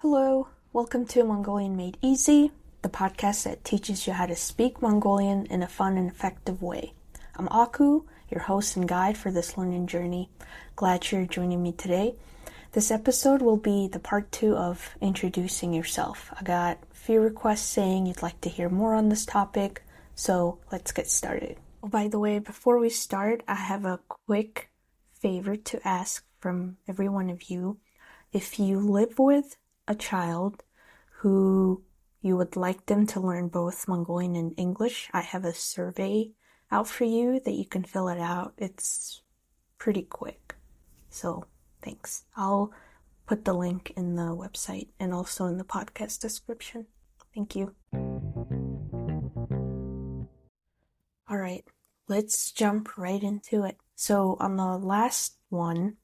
Hello, welcome to Mongolian Made Easy, the podcast that teaches you how to speak Mongolian in a fun and effective way. I'm Aku, your host and guide for this learning journey. Glad you're joining me today. This episode will be the part 2 of introducing yourself. I got a few requests saying you'd like to hear more on this topic, so let's get started. Oh, by the way, before we start, I have a quick favor to ask from every one of you. If you live with a child who you would like them to learn both Mongolian and English, I have a survey out for you that you can fill it out. It's pretty quick. So, thanks. I'll put the link in the website and also in the podcast description. Thank you. Alright, let's jump right into it. So, on the last one,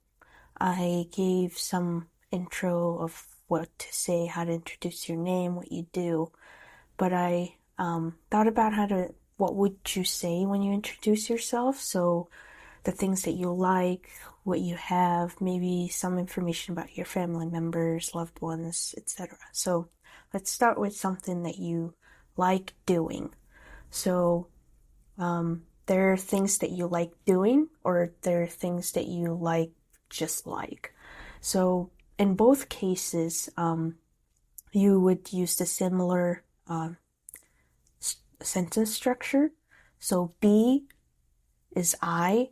I gave some intro of what to say, how to introduce your name, what you do, but I thought about what would you say when you introduce yourself, so the things that you like, what you have, maybe some information about your family members, loved ones, etc. So let's start with something that you like doing. So there are things that you like doing, or there are things that you just like. So in both cases, you would use the similar sentence structure. So be is I,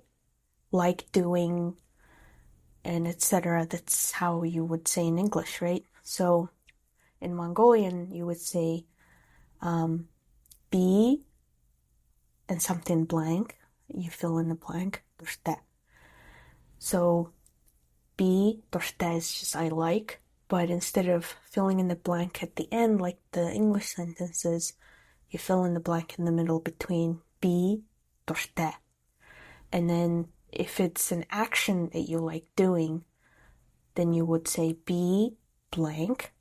like doing, and etc. That's how you would say in English, right? So in Mongolian, you would say be and something blank. You fill in the blank. So be is just I like, but instead of filling in the blank at the end like the English sentences, you fill in the blank in the middle between be, and then if it's an action that you like doing, then you would say be blank,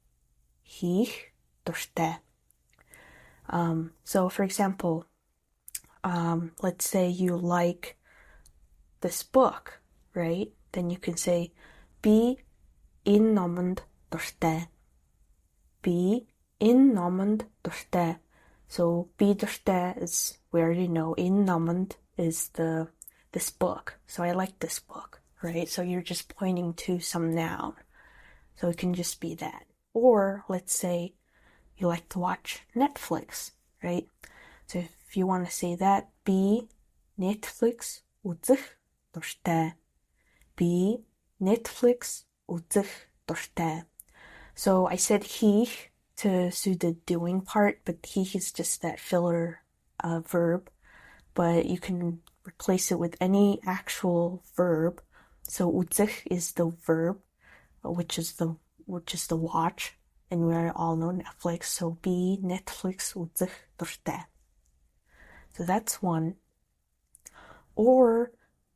so for example, let's say you like this book, right? Then you can say be in namand dorte. Be in namand dorte. So be dorte is, we already know, in namand is this book. So I like this book, right? So you're just pointing to some noun. So it can just be that. Or let's say you like to watch Netflix, right? So if you want to say that, be Netflix үзэх дуртай. Be Netflix үзэх дуртай. So I said he to do the doing part, but he is just that filler verb. But you can replace it with any actual verb. So үзэх is the verb, which is the watch, and we all know Netflix. So be Netflix үзэх дуртай. So that's one. Or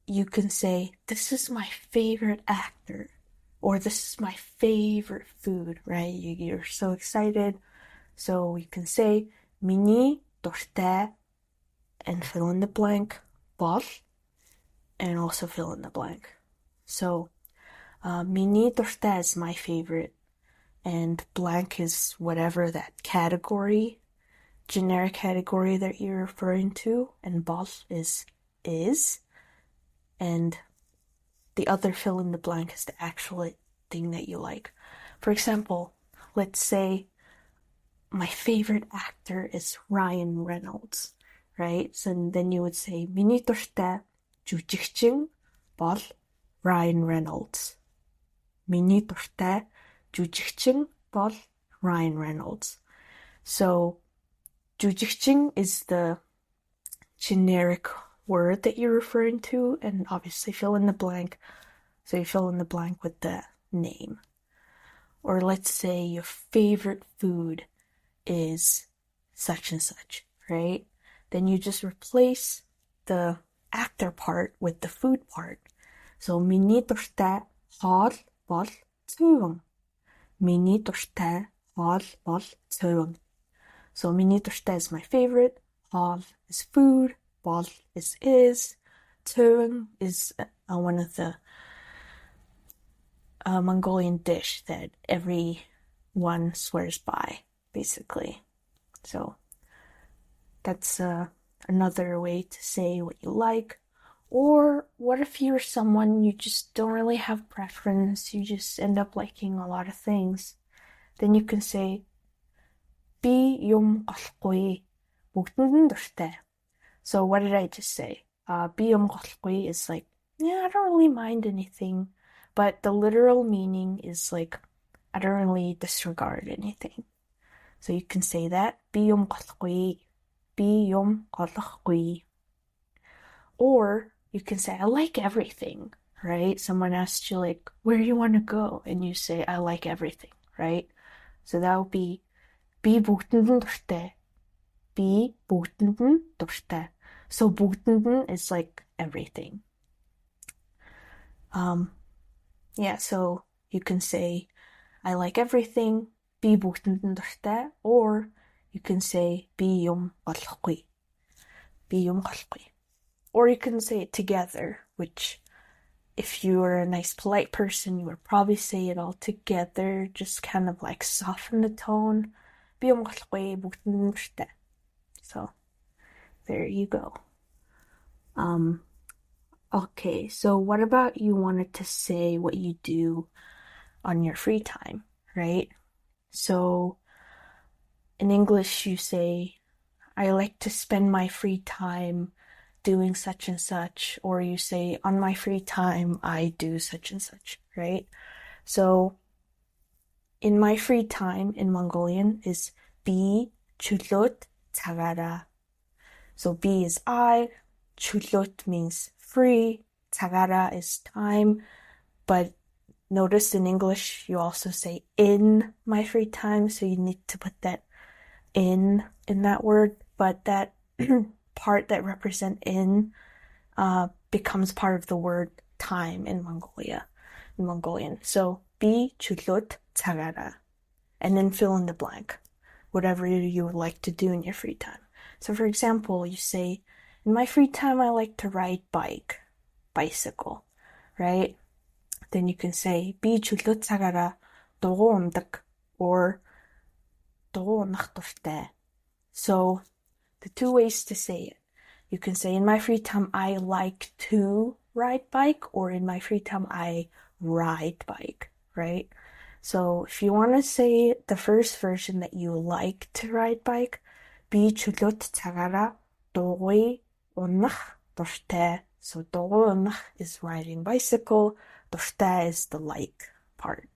you can say, this is my favorite actor, or this is my favorite food, right? You're so excited. So you can say, миний дуртай, and fill in the blank, бол, and also fill in the blank. So, миний дуртай is my favorite, and blank is whatever that category, generic category that you're referring to, and бол is, and the other fill in the blank is the actual thing that you like. For example, let's say my favorite actor is Ryan Reynolds, right? So then you would say миний дуртай жүжигчин бол Ryan Reynolds. Миний дуртай жүжигчин бол Ryan Reynolds. So жүжигчин is the generic word that you're referring to, and obviously fill in the blank. So you fill in the blank with the name. Or let's say your favorite food is such and such, right? Then you just replace the actor part with the food part. So миний дуртай хоол бол цөөн. Миний дуртай хоол бол цөөн. So миний дуртай is my favorite, хоол is food, бол is, цөөн is one of the Mongolian dish that every one swears by, basically. So that's another way to say what you like. Or what if you're someone you just don't really have preference, you just end up liking a lot of things? Then you can say би юм голохгүй бүгдэнд нь дуртай. So what did I just say? Би юм голохгүй is like, yeah, I don't really mind anything. But the literal meaning is like, I don't really disregard anything. So you can say that. Би юм голохгүй. Би юм голохгүй. Or you can say, I like everything, right? Someone asks you like, where do you want to go? And you say, I like everything, right? So that would be би бүгдэнд нь дуртай. Би бүгдэнд нь дуртай. So бүгдэнд нь is like everything. Yeah, so you can say, I like everything. Би бүгдэнд нь дуртай. Or you can say, би юм голохгүй. Би юм голохгүй. Or you can say it together, which if you are a nice, polite person, you would probably say it all together, just kind of like soften the tone. Би юм голохгүй, бүгдэнд нь дуртай. So, there you go. Okay, so what about you wanted to say what you do on your free time, right? So, in English, you say, I like to spend my free time doing such and such, or you say, on my free time, I do such and such, right? So, in my free time in Mongolian is би чулууд цагаараа. So B is I, чулууд means free, цагаараа is time, but notice in English you also say in my free time, so you need to put that in that word, but that part that represent in becomes part of the word time in Mongolian. So би чулууд цагаараа, and then fill in the blank, whatever you would like to do in your free time. So for example, you say, in my free time, I like to ride bicycle, right? Then you can say, би чулууд цагаараа дугуй ундаг, or дугуй унах дуртай. So the two ways to say it. You can say, in my free time, I like to ride bike, or in my free time, I ride bike, right? So if you want to say the first version that you like to ride bike, би чулууд цагаараа дугуй унах дуртай. So дугуй унах is riding bicycle, дуртай is the like part.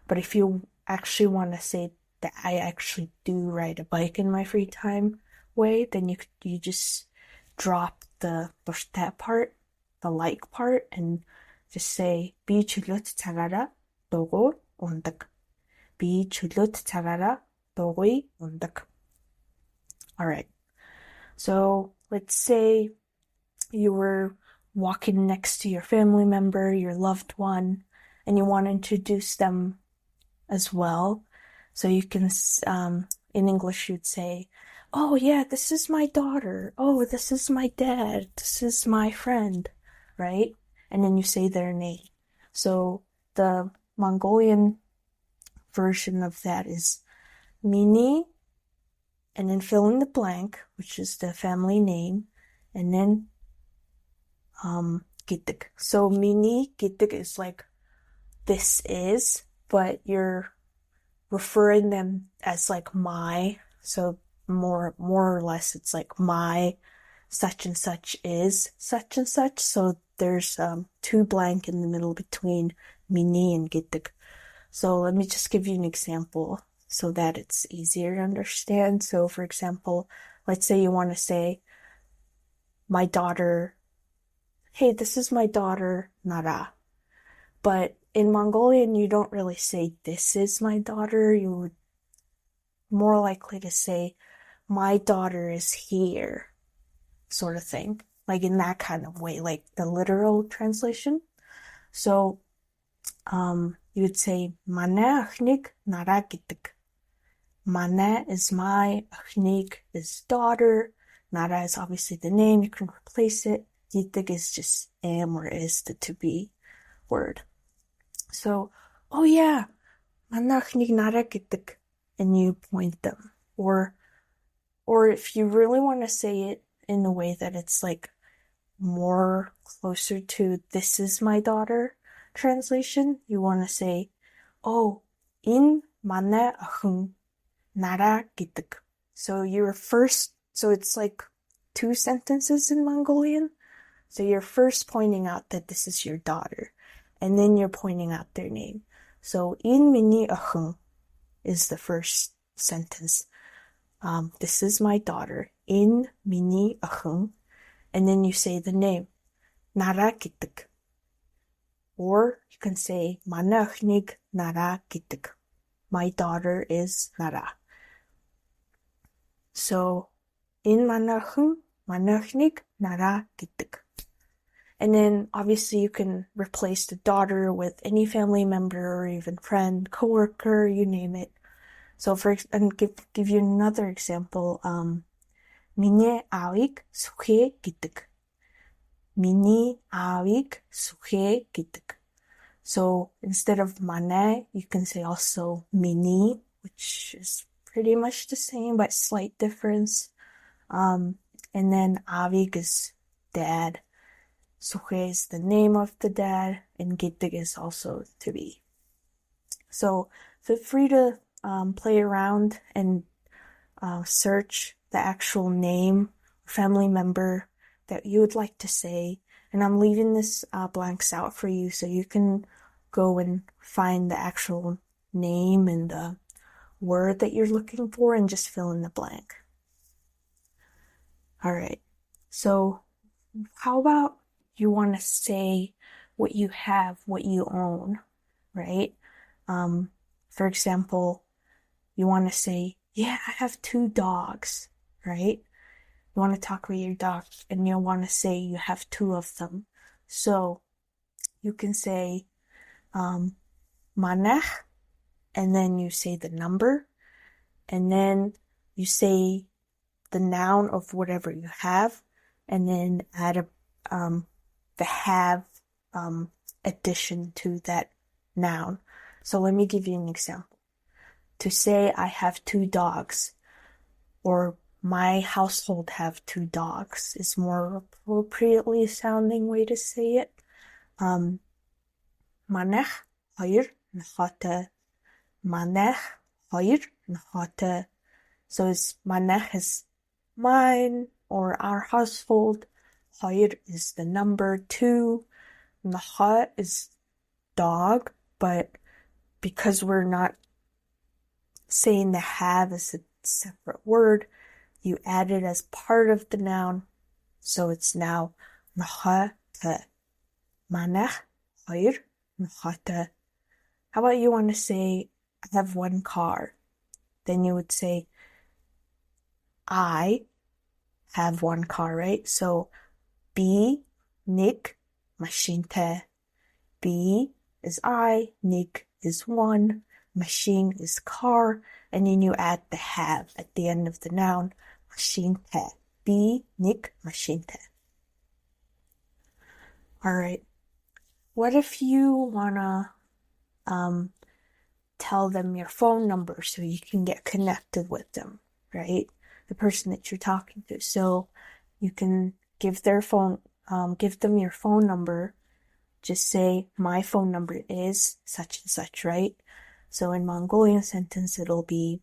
But if you actually want to say that I actually do ride a bike in my free time way, then you just drop the dуртай part, the like part, and just say би чулууд цагаараа дугуй ундаг. Би чулууд цагаараа дугуй ундаг. Alright, so let's say you were walking next to your family member, your loved one, and you want to introduce them as well. So you can, in English, you'd say, oh yeah, this is my daughter. Oh, this is my dad. This is my friend, right? And then you say their name. So the Mongolian version of that is Mini, and then fill in the blank, which is the family name, and then Gitig. So Mini Gitig is like this is, but you're referring them as like my. So more or less it's like my such and such is such and such. So there's two blank in the middle between Mini and Gitig. So let me just give you an example so that it's easier to understand. So for example, let's say you want to say, my daughter, hey, this is my daughter, Nara. But in Mongolian, you don't really say, this is my daughter. You would more likely to say, my daughter is here, sort of thing. Like in that kind of way, like the literal translation. So, you would say, Mana achnig Nara gitig. Mana is my, achnig is daughter, Nara is obviously the name, you can replace it. Gitig is just am or is the to be word. So, oh yeah, 만나khnig narakitik, and you point them. Or if you really want to say it in a way that it's like more closer to this is my daughter translation, you want to say, oh, in 만나 ahung narakitik. So it's like two sentences in Mongolian. So you're first pointing out that this is your daughter, and then you're pointing out their name. So in mini ahung is the first sentence. This is my daughter. In mini ahung. And then you say the name. Narakitik. Or you can say manachnig narakitik. My daughter is Nara. So in manachung, manachnig narakitik. And then obviously you can replace the daughter with any family member or even friend, coworker, you name it. So and give you another example. Миний аавыг сүхээ гэдэг. Миний аавыг сүхээ гэдэг. So instead of манай, you can say also миний, which is pretty much the same but slight difference. And then aavig is dad. Сүхээ is the name of the dad, and гэдэг is also to be. So feel free to play around and search the actual name or family member that you would like to say. And I'm leaving this blanks out for you so you can go and find the actual name and the word that you're looking for and just fill in the blank. All right. So how about you want to say what you have, what you own, right? For example, you want to say, yeah, I have 2 dogs, right? You want to talk about your dog and you want to say you have 2 of them. So you can say, manach, and then you say the number, and then you say the noun of whatever you have, and then add the have addition to that noun. So let me give you an example. To say I have 2 dogs, or my household have 2 dogs, is more appropriately sounding way to say it. Manach хоёр нохойтой. Manach хоёр нохойтой. So is manach is mine or our household. Хоёр is the number 2. Nохой is dog, but because we're not saying the have as a separate word, you add it as part of the noun. So it's now нохойтой. Manach хоёр нохойтой. How about you want to say, I have 1 car? Then you would say, I have 1 car, right? So, B, Nick, машинтай. B is I, Nick is 1, machine is car, and then you add the have at the end of the noun, машинтай. B, Nick, машинтай. Alright. What if you wanna tell them your phone number so you can get connected with them, right? The person that you're talking to. So you can give them your phone number. Just say, my phone number is such and such, right? So in Mongolian sentence, it'll be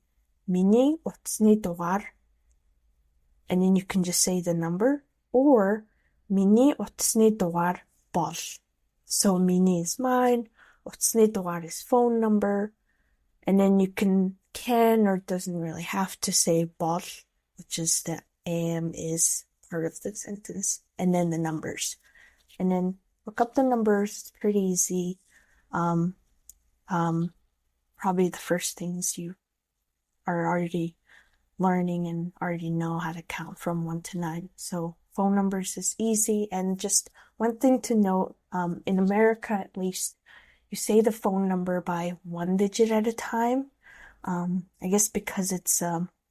миний утасны дугаар, and then you can just say the number, or миний утасны дугаар бол. So миний is mine, утасны дугаар is phone number, and then you can or doesn't really have to say бол, which is the am is part of the sentence, and then the numbers. And then look up the numbers, it's pretty easy. Probably the first things you are already learning and already know how to count from 1 to 9. So phone numbers is easy. And just one thing to note, in America at least, you say the phone number by 1 digit at a time. I guess because it's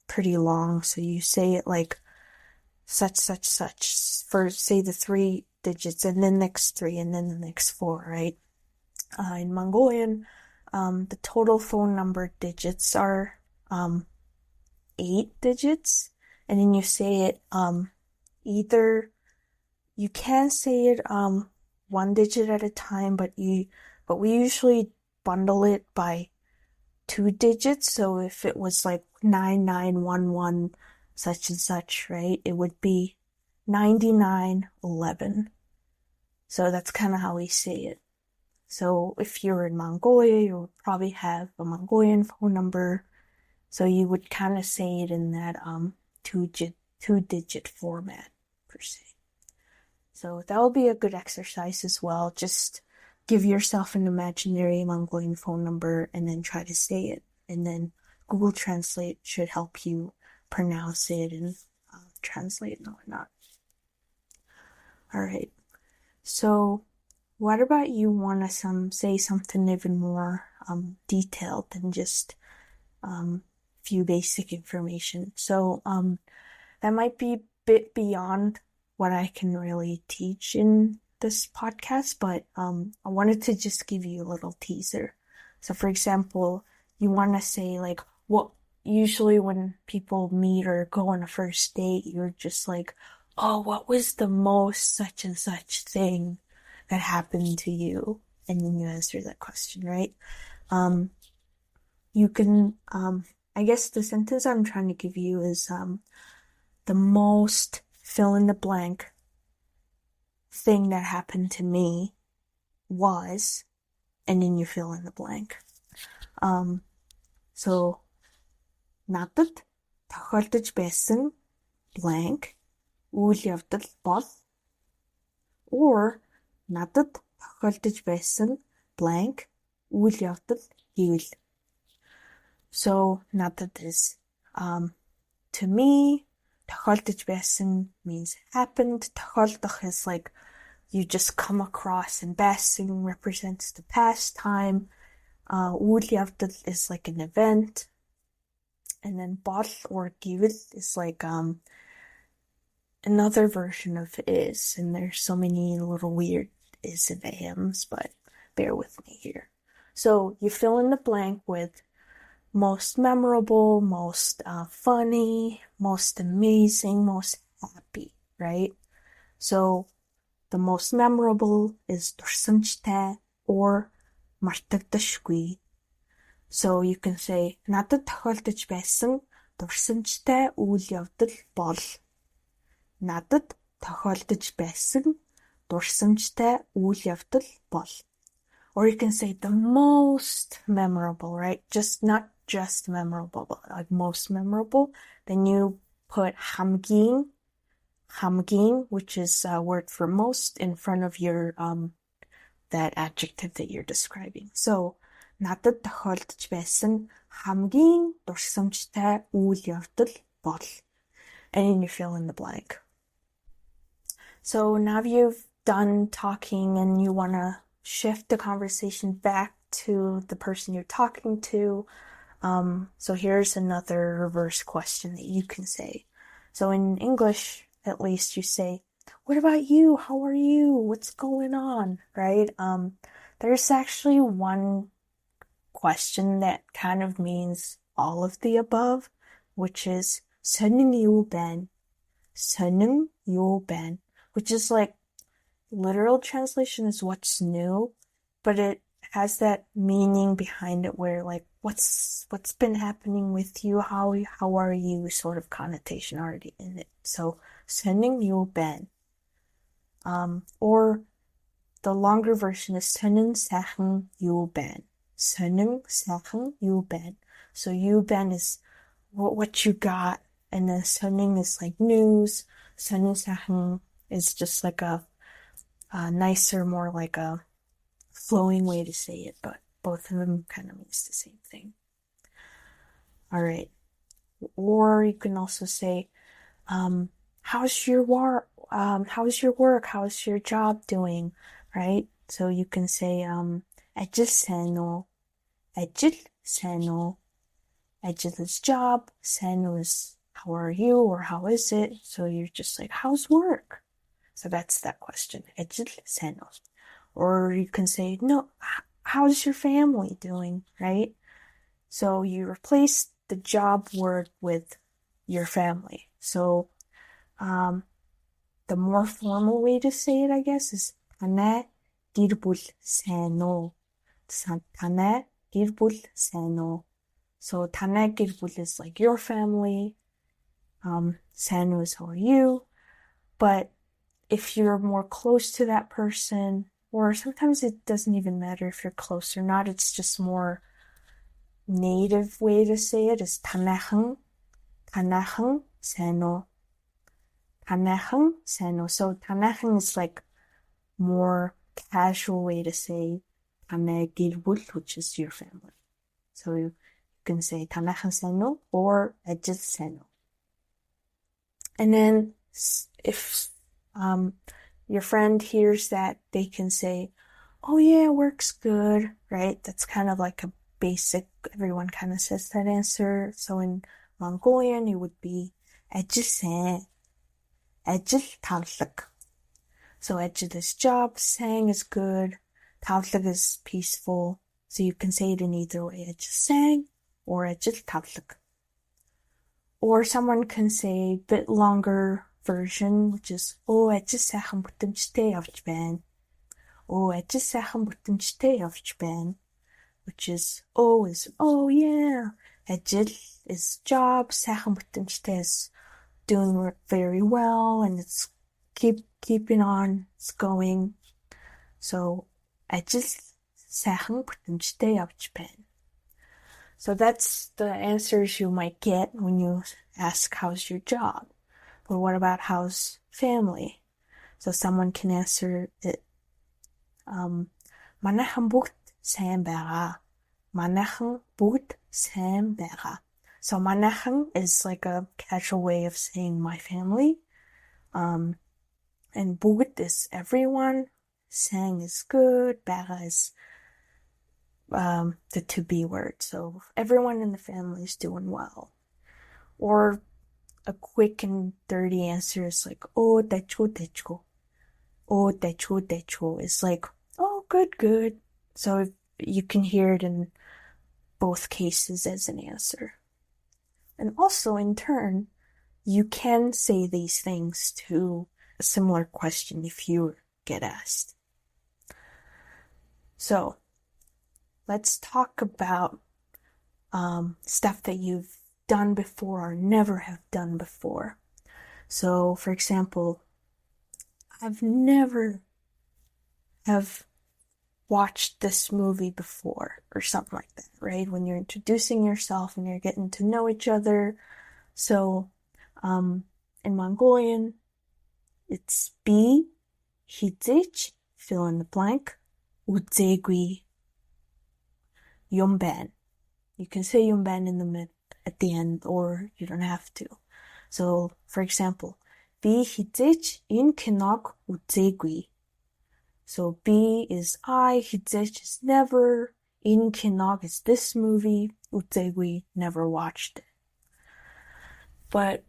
pretty long, so you say it like such for say the 3 digits, and then next 3, and then the next 4, right? In Mongolian, the total phone number digits are 8 digits, and then you say it either you can say it one digit at a time, but we usually bundle it by 2 digits. So if it was like 9911 such and such, right, it would be 9911. So that's kind of how we say it. So if you're in Mongolia, you'll probably have a Mongolian phone number. So you would kind of say it in that two-digit format per se. So that will be a good exercise as well. Just give yourself an imaginary Mongolian phone number and then try to say it. And then Google Translate should help you pronounce it and translate and whatnot. All right. So what about you want to say something even more detailed than just few basic information? So that might be a bit beyond what I can really teach in this podcast, but I wanted to just give you a little teaser. So for example, you want to say like what usually when people meet or go on a first date, you're just like, oh, what was the most such and such thing that happened to you? And then you answer that question, right? You can, I guess the sentence I'm trying to give you is the most fill in the blank thing that happened to me was, and then you fill in the blank. So надад тохиолдож байсан blank үйл явдал бол, or надад тохиолдож байсан blank үйл явдал гэвэл. So надад is to me, тохиолдож байсан means happened. тохиолдох is like you just come across, and байсан represents the past time. үйл явдал is like an event. And then бол or гэвэл is like another version of is, and there's so many little weird is and ams, but bear with me here. So you fill in the blank with most memorable, most funny, most amazing, most happy, right? So the most memorable is дурсамжтай or мартагдашгүй. So you can say надад тохиолдож байсан дурсамжтай үйл явдал бол. надад тохиолдож байсан дурсамжтай үйл явдал бол. Or you can say the most memorable, right? Not just memorable, but like most memorable. Then you put хамгийн, which is a word for most, in front of your that adjective that you're describing. So надад тохиолдож байсан хамгийн дурсамжтай үйл явдал бол. And then you fill in the blank. So now you've done talking and you want to shift the conversation back to the person you're talking to. So here's another reverse question that you can say. So in English, at least, you say, what about you? How are you? What's going on? Right? There's actually one question that kind of means all of the above, which is 선능 요반, 선능 요반, which is like literal translation is what's new, but it has that meaning behind it where like what's been happening with you, how are you sort of connotation already in it. So 선능 요반, or the longer version is 선능 сайхан 요반. 선능 сайхан 요반. So 요반 is what you got, and then 선능 is like news. 선능 сайхан is just like a nicer, more like a flowing way to say it, but both of them kind of means the same thing. All right. Or you can also say, how's your work? How's your job doing? Right? So you can say, 아질 새노. 아질 is job. 새노 is how are you or how is it? So you're just like, how's work? So that's that question. 아질 새노. Or you can say, no, how's your family doing, right? So you replace the job word with your family. So the more formal way to say it, I guess, is Tane girbul seno. Tane girbul seno. So Tane girbul is like your family. Seno is how are you. But if you're more close to that person, or sometimes it doesn't even matter if you're close or not, it's just more native way to say it is tanahang seno. Tanahang seno. So tanahang is like more casual way to say tane girbul, which is your family. So you can say tanahang seno or ejit seno. And then if your friend hears that, they can say, oh yeah, work's good, right? That's kind of like a basic, everyone kind of says that answer. So in Mongolian, it would be ejit tallik. So ejit is job, sang is good, tallik is peaceful. So you can say it in either way, ejit sang or ejit tallik. Or someone can say a bit longer version, which is ejit сайхан бүтэмжтэй явж байна. Ejit сайхан бүтэмжтэй явж байна. Which is is yeah. Ejit is job, сайхан бүтэмжтэй is doing very well, and it's keeping on, it's going. So ejit сайхан бүтэмжтэй явж байна. So that's the answers you might get when you ask how's your job. But what about how's family? So someone can answer it. Манайхан бүгд сайн байгаа. Манайхан бүгд сайн байгаа. So манайхан is like a casual way of saying my family. And бүгд is everyone. Sang is good. Байгаа is the to be word. So everyone in the family is doing well. Or a quick and dirty answer is like 대충. 대충 is like good. So you can hear it in both cases as an answer. And also in turn, you can say these things to a similar question if you get asked. So let's talk about stuff that you've done before or never have done before. So, for example, I've never have watched this movie before or something like that, right? When you're introducing yourself and you're getting to know each other. So, in Mongolian, it's bi, hizich, fill in the blank, udzegui, yomban. You can say yomban in the mid at the end, or you don't have to. So, for example, bi hizich in kinog udzegui. So bi is I, hizich is never, in kinog is this movie, udzegui never watched it. But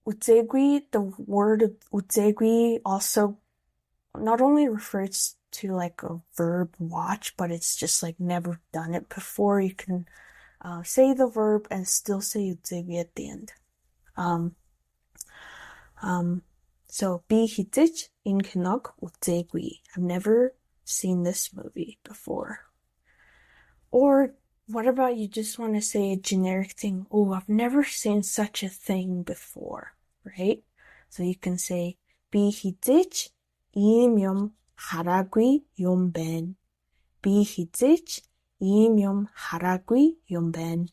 udzegui, the word udzegui also not only refers to like a verb watch, but it's just like never done it before. You can say the verb and still say udzegui at the end. So bi hizich in kinog udzegui. I've never seen this movie before. Or what about you just want to say a generic thing? I've never seen such a thing before, right? So you can say bi hizich 이념 하라귀 용벤. bi hizich 이념 하라귀 용벤.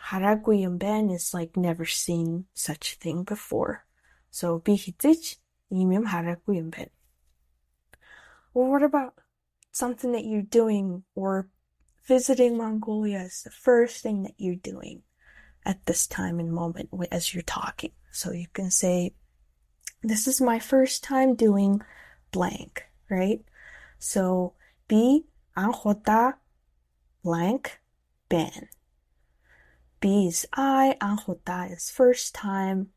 하라귀 용벤 is like never seen such a thing before. So bi hizich 이념 하라귀 용벤. Or what about something that you're doing or visiting Mongolia is the first thing that you're doing at this time and moment as you're talking. So you can say, this is my first time doing blank, right? So bi anhota blank ben. Bi is I, anhota is first time,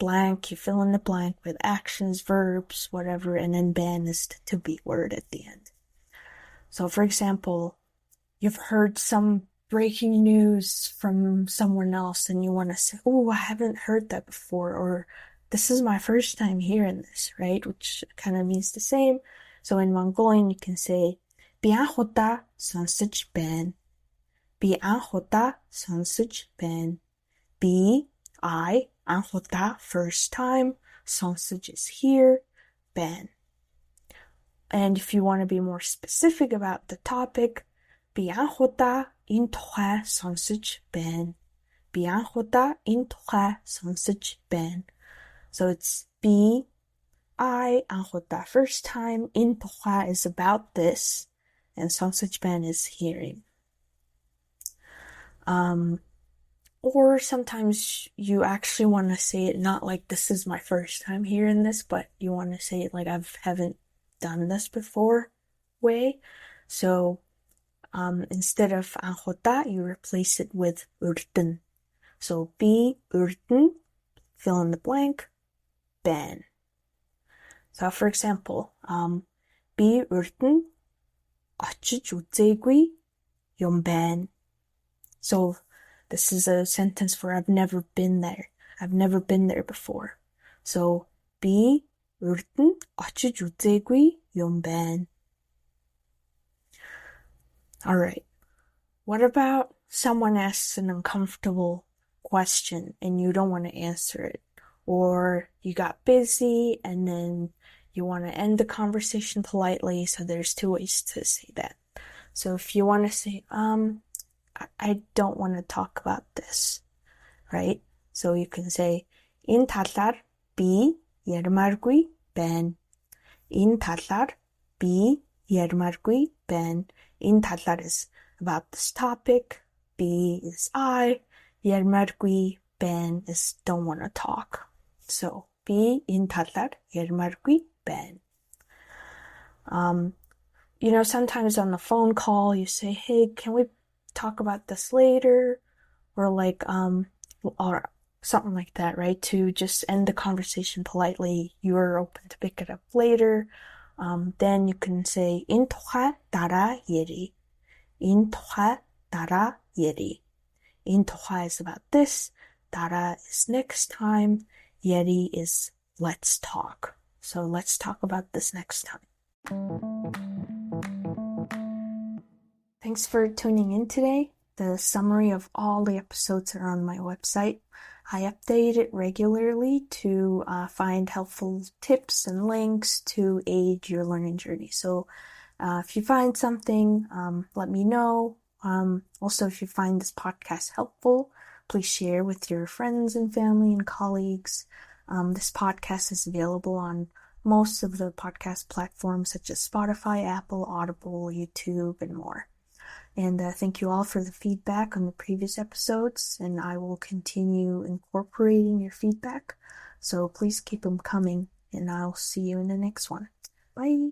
blank, you fill in the blank with actions, verbs, whatever, and then ban is the to-be word at the end. So for example, you've heard some breaking news from someone else and you want to say, oh, I haven't heard that before, or this is my first time hearing this, right? Which kind of means the same. So in Mongolian, you can say, Bi anhota сонсож байна. Bi anhota сонсож байна. Bi, I, anhota, first time, сонсож is here, байна. And if you want to be more specific about the topic, би анхудаа энэ тухай сонсож байна. Би анхудаа энэ тухай сонсож байна. So it's be, I, анхудаа, first time, энэ тухай is about this, and сонсож байна is hearing. Or sometimes you actually want to say it not like this is my first time hearing this, but you want to say it like haven't done this before way. So instead of anhota, you replace it with urten. So be urten, fill in the blank, ban. So for example, be urten очиж үзээгүй юм байна. So this is a sentence for I've never been there. I've never been there before. So be urten очиж үзээгүй юм байна. All right. What about someone asks an uncomfortable question and you don't want to answer it? Or you got busy and then you want to end the conversation politely. So there's two ways to say that. So if you want to say, I don't want to talk about this, right? So you can say, Энэ талаар би ярмааргүй байна. Энэ талаар би ярмааргүй байна. Энэ талаар is about this topic. Be is I. Ярмааргүй байна is don't want to talk. So би энэ талаар ярмааргүй байна. Sometimes on the phone call you say, hey, can we talk about this later? Or or something like that, right? To just end the conversation politely. You're open to pick it up later. Then you can say, Энэ тухай дараа ярий. Энэ тухай дараа ярий. Энэ тухай is about this. Дараа is next time. Ярий is let's talk. So let's talk about this next time. Thanks for tuning in today. The summary of all the episodes are on my website. I update it regularly to find helpful tips and links to aid your learning journey. So if you find something, let me know. Also, if you find this podcast helpful, please share with your friends and family and colleagues. This podcast is available on most of the podcast platforms such as Spotify, Apple, Audible, YouTube, and more. And thank you all for the feedback on the previous episodes, and I will continue incorporating your feedback. So please keep them coming, and I'll see you in the next one. Bye!